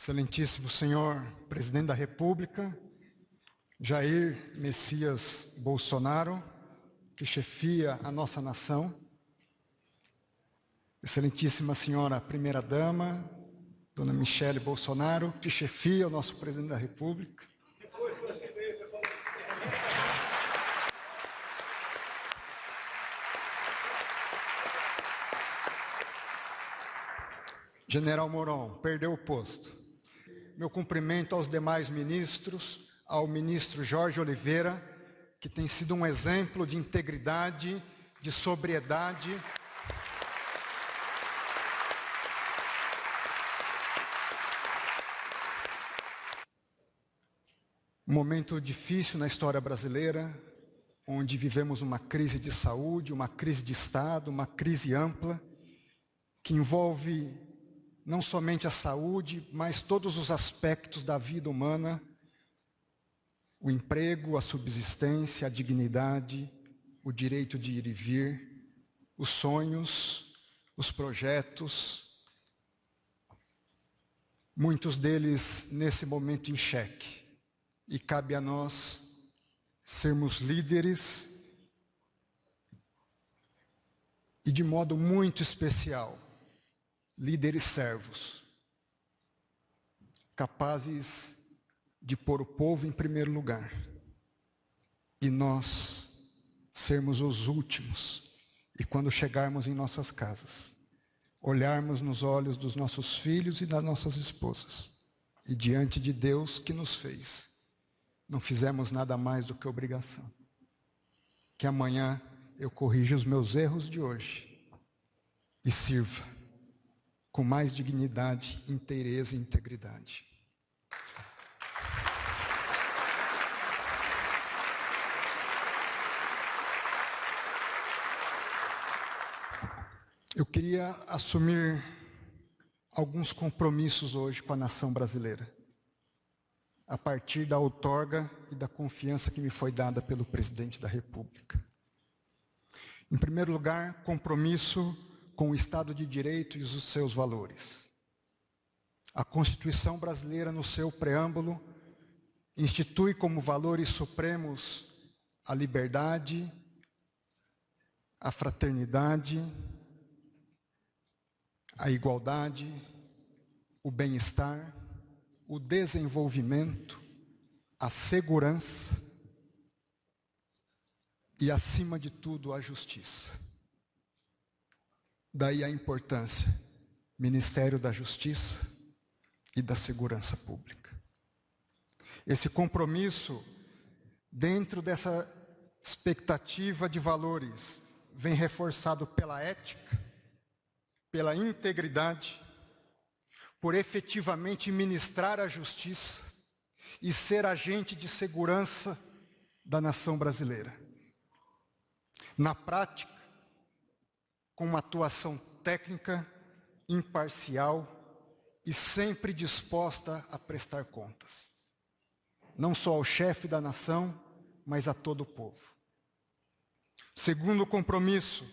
Excelentíssimo senhor Presidente da República, Jair Messias Bolsonaro, que chefia a nossa nação, Excelentíssima senhora Primeira-Dama, Dona Michele Bolsonaro, que chefia o nosso Presidente da República, General Mourão, perdeu o posto. Meu cumprimento aos demais ministros, ao ministro Jorge Oliveira, que tem sido um exemplo de integridade, de sobriedade. Um momento difícil na história brasileira, onde vivemos uma crise de saúde, uma crise de Estado, uma crise ampla, que envolve não somente a saúde, mas todos os aspectos da vida humana, o emprego, a subsistência, a dignidade, o direito de ir e vir, os sonhos, os projetos, muitos deles nesse momento em xeque. E cabe a nós sermos líderes e de modo muito especial, líderes servos, capazes de pôr o povo em primeiro lugar e nós sermos os últimos e quando chegarmos em nossas casas, olharmos nos olhos dos nossos filhos e das nossas esposas e diante de Deus que nos fez, não fizemos nada mais do que obrigação. Que amanhã eu corrija os meus erros de hoje e sirva com mais dignidade, inteireza e integridade. Eu queria assumir alguns compromissos hoje com a nação brasileira, a partir da outorga e da confiança que me foi dada pelo Presidente da República. Em primeiro lugar, compromisso com o Estado de Direito e os seus valores. A Constituição brasileira, no seu preâmbulo, institui como valores supremos a liberdade, a fraternidade, a igualdade, o bem-estar, o desenvolvimento, a segurança e, acima de tudo, a justiça. Daí a importância, Ministério da Justiça e da Segurança Pública. Esse compromisso, dentro dessa expectativa de valores, vem reforçado pela ética, pela integridade, por efetivamente ministrar a justiça e ser agente de segurança da nação brasileira. Na prática, com uma atuação técnica, imparcial e sempre disposta a prestar contas. Não só ao chefe da nação, mas a todo o povo. Segundo compromisso,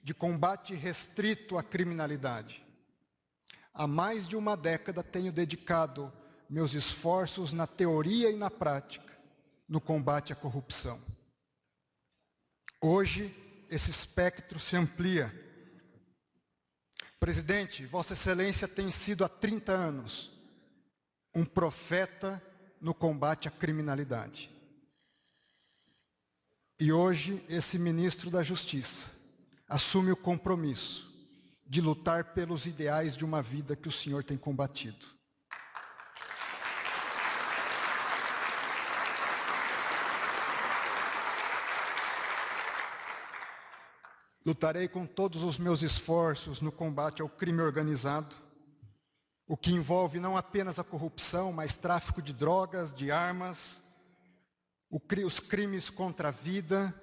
de combate restrito à criminalidade. Há mais de uma década tenho dedicado meus esforços na teoria e na prática, no combate à corrupção. Hoje, esse espectro se amplia. Presidente, Vossa Excelência tem sido há 30 anos um profeta no combate à criminalidade. E hoje esse ministro da Justiça assume o compromisso de lutar pelos ideais de uma vida que o senhor tem combatido. Lutarei com todos os meus esforços no combate ao crime organizado, o que envolve não apenas a corrupção, mas tráfico de drogas, de armas, os crimes contra a vida,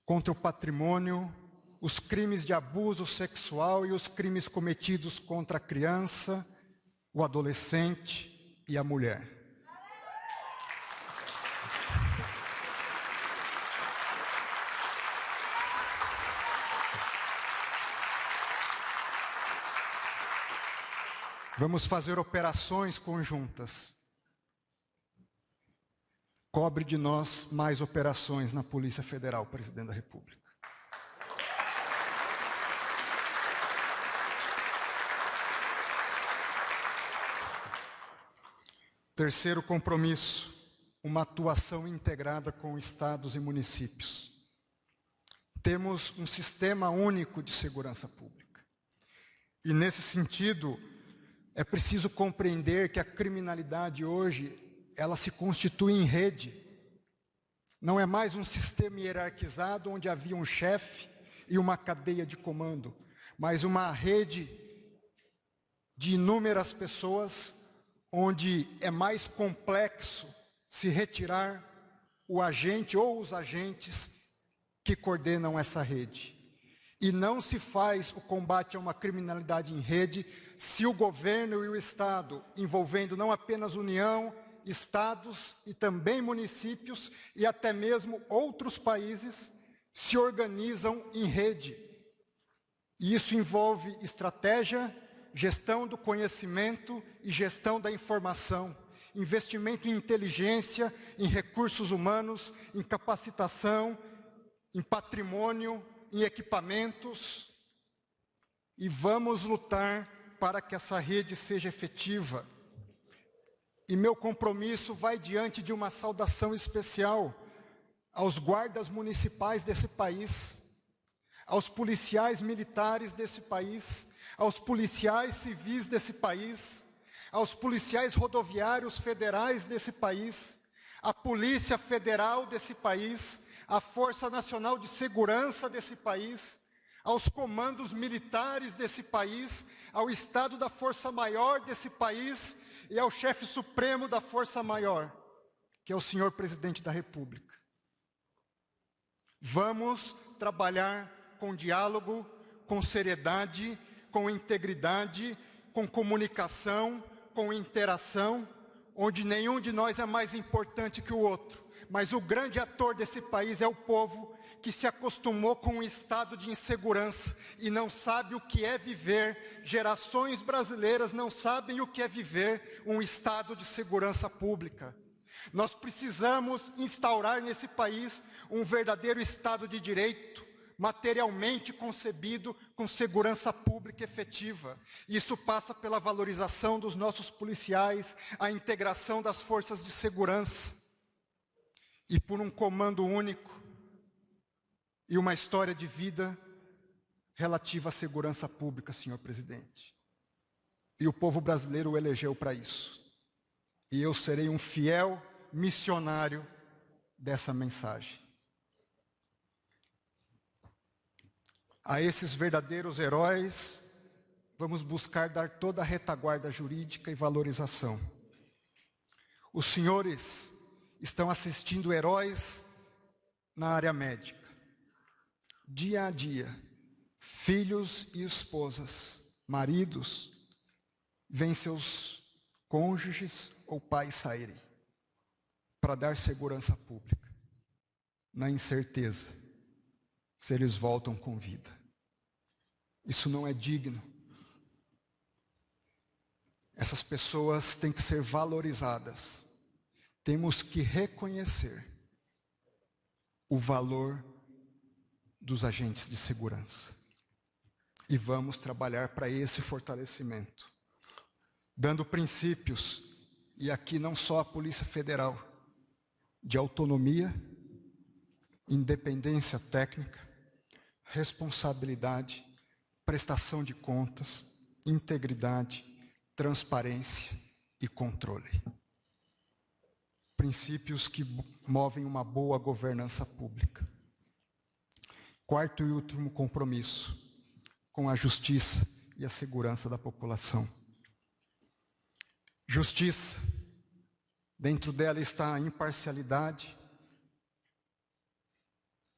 contra o patrimônio, os crimes de abuso sexual e os crimes cometidos contra a criança, o adolescente e a mulher. Vamos fazer operações conjuntas. Cobre de nós mais operações na Polícia Federal, Presidente da República. Terceiro compromisso, uma atuação integrada com estados e municípios. Temos um sistema único de segurança pública. E nesse sentido, é preciso compreender que a criminalidade hoje, ela se constitui em rede. Não é mais um sistema hierarquizado onde havia um chefe e uma cadeia de comando, mas uma rede de inúmeras pessoas onde é mais complexo se retirar o agente ou os agentes que coordenam essa rede. E não se faz o combate a uma criminalidade em rede se o governo e o Estado, envolvendo não apenas União, estados e também municípios e até mesmo outros países, se organizam em rede. E isso envolve estratégia, gestão do conhecimento e gestão da informação, investimento em inteligência, em recursos humanos, em capacitação, em patrimônio, em equipamentos. E vamos lutar para que essa rede seja efetiva. E meu compromisso vai diante de uma saudação especial aos guardas municipais desse país, aos policiais militares desse país, aos policiais civis desse país, aos policiais rodoviários federais desse país, à Polícia Federal desse país, à Força Nacional de Segurança desse país, aos comandos militares desse país, ao Estado da Força Maior desse país e ao chefe supremo da Força Maior, que é o senhor Presidente da República. Vamos trabalhar com diálogo, com seriedade, com integridade, com comunicação, com interação, onde nenhum de nós é mais importante que o outro, mas o grande ator desse país é o povo que se acostumou com um estado de insegurança e não sabe o que é viver, gerações brasileiras não sabem o que é viver um estado de segurança pública. Nós precisamos instaurar nesse país um verdadeiro Estado de Direito, materialmente concebido com segurança pública efetiva. Isso passa pela valorização dos nossos policiais, a integração das forças de segurança e por um comando único e uma história de vida relativa à segurança pública, senhor presidente. E o povo brasileiro o elegeu para isso. E eu serei um fiel missionário dessa mensagem. A esses verdadeiros heróis, vamos buscar dar toda a retaguarda jurídica e valorização. Os senhores estão assistindo heróis na área médica. Dia a dia, filhos e esposas, maridos, veem seus cônjuges ou pais saírem para dar segurança pública, na incerteza se eles voltam com vida. Isso não é digno. Essas pessoas têm que ser valorizadas. Temos que reconhecer o valor dos agentes de segurança. E vamos trabalhar para esse fortalecimento, dando princípios, e aqui não só a Polícia Federal, de autonomia, independência técnica, responsabilidade, prestação de contas, integridade, transparência e controle. Princípios que movem uma boa governança pública. Quarto e último compromisso, com a justiça e a segurança da população. Justiça, dentro dela está a imparcialidade,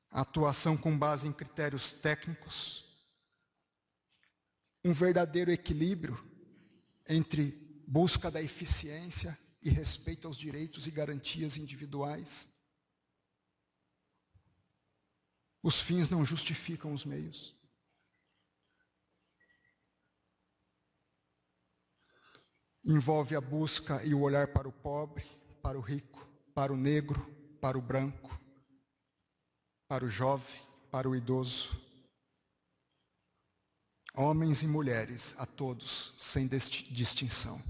a atuação com base em critérios técnicos, um verdadeiro equilíbrio entre busca da eficiência e respeito aos direitos e garantias individuais. Os fins não justificam os meios. envolve a busca e o olhar para o pobre, para o rico, para o negro, para o branco, para o jovem, para o idoso. Homens e mulheres, a todos, sem distinção.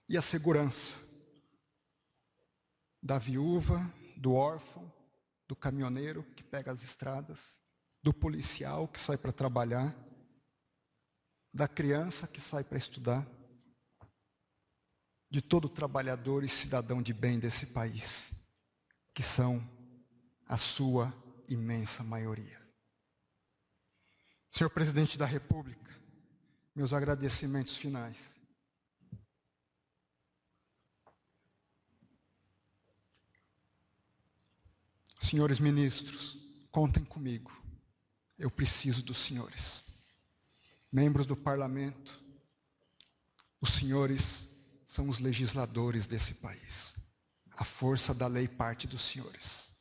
E a segurança da viúva, do órfão, do caminhoneiro que pega as estradas, do policial que sai para trabalhar, da criança que sai para estudar, de todo trabalhador e cidadão de bem desse país, que são a sua imensa maioria. Senhor Presidente da República, meus agradecimentos finais. Senhores ministros, contem comigo. Eu preciso dos senhores. Membros do parlamento, os senhores são os legisladores desse país. A força da lei parte dos senhores.